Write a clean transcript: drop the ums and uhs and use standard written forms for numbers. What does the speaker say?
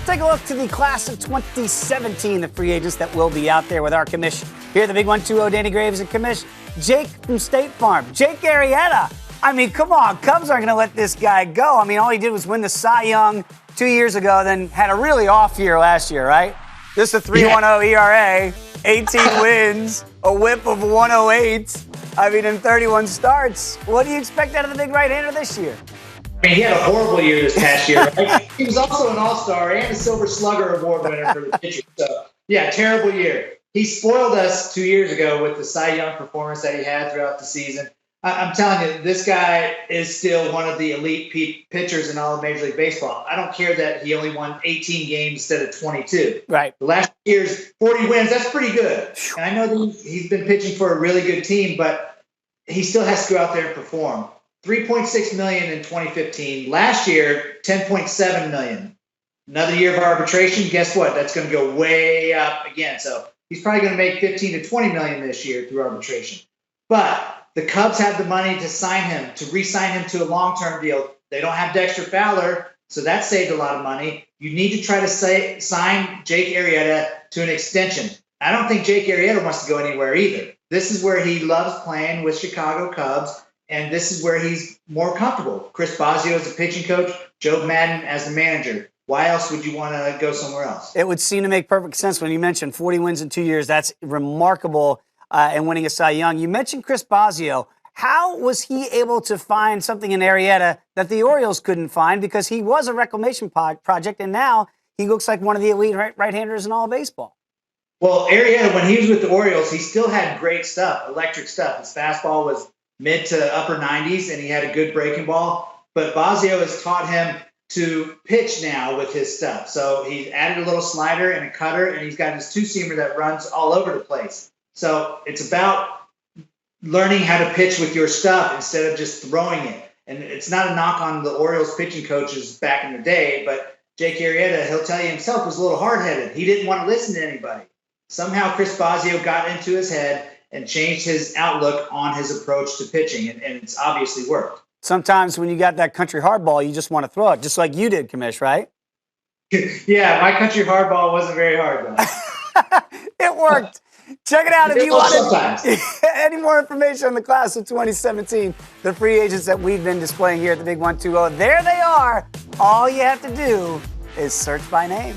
take a look to the class of 2017, the free agents that will be out there with our commish. Here, the big 1-2-0, Danny Graves and commish Jake from State Farm. Jake Arrieta. I mean, come on. Cubs aren't going to let this guy go. I mean, all he did was win the Cy Young 2 years ago, then had a really off year last year, right? Just a 3.10 ERA, 18 wins, a whip of 108. I mean, in 31 starts. What do you expect out of the big right-hander this year? I mean, he had a horrible year this past year, right? He was also an all-star and a Silver Slugger Award winner for the pitcher. So, yeah, terrible year. He spoiled us 2 years ago with the Cy Young performance that he had throughout the season. I'm telling you, this guy is still one of the elite pitchers in all of Major League Baseball. I don't care that he only won 18 games instead of 22. Right. The last year's 40 wins, that's pretty good. And I know that he's been pitching for a really good team, but he still has to go out there and perform. $3.6 million in 2015. Last year, $10.7 million. Another year of arbitration. Guess what? That's going to go way up again. So he's probably going to make $15 to $20 million this year through arbitration. But the Cubs have the money to sign him, to re-sign him to a long-term deal. They don't have Dexter Fowler, so that saved a lot of money. You need to try to sign Jake Arrieta to an extension. I don't think Jake Arrieta wants to go anywhere either. This is where he loves playing with Chicago Cubs, and this is where he's more comfortable. Chris Bosio as the pitching coach, Joe Madden as the manager. Why else would you want to go somewhere else? It would seem to make perfect sense when you mentioned 40 wins in 2 years. That's remarkable. And winning a Cy Young. You mentioned Chris Bosio. How was he able to find something in Arrieta that the Orioles couldn't find? Because he was a reclamation project, and now he looks like one of the elite right-handers in all of baseball. Well, Arrieta, when he was with the Orioles, he still had great stuff, electric stuff. His fastball was mid to upper 90s, and he had a good breaking ball. But Bosio has taught him to pitch now with his stuff. So he's added a little slider and a cutter, and he's got his two-seamer that runs all over the place. So it's about learning how to pitch with your stuff instead of just throwing it. And it's not a knock on the Orioles pitching coaches back in the day, but Jake Arrieta, he'll tell you himself, was a little hard-headed. He didn't want to listen to anybody. Somehow Chris Bosio got into his head and changed his outlook on his approach to pitching, and it's obviously worked. Sometimes when you got that country hardball, you just want to throw it, just like you did, Commish, right? Yeah, my country hardball wasn't very hard, though. It worked. Check it out if you want any more information on the class of 2017, the free agents that we've been displaying here at the Big 1-2-0. There they are. All you have to do is search by name.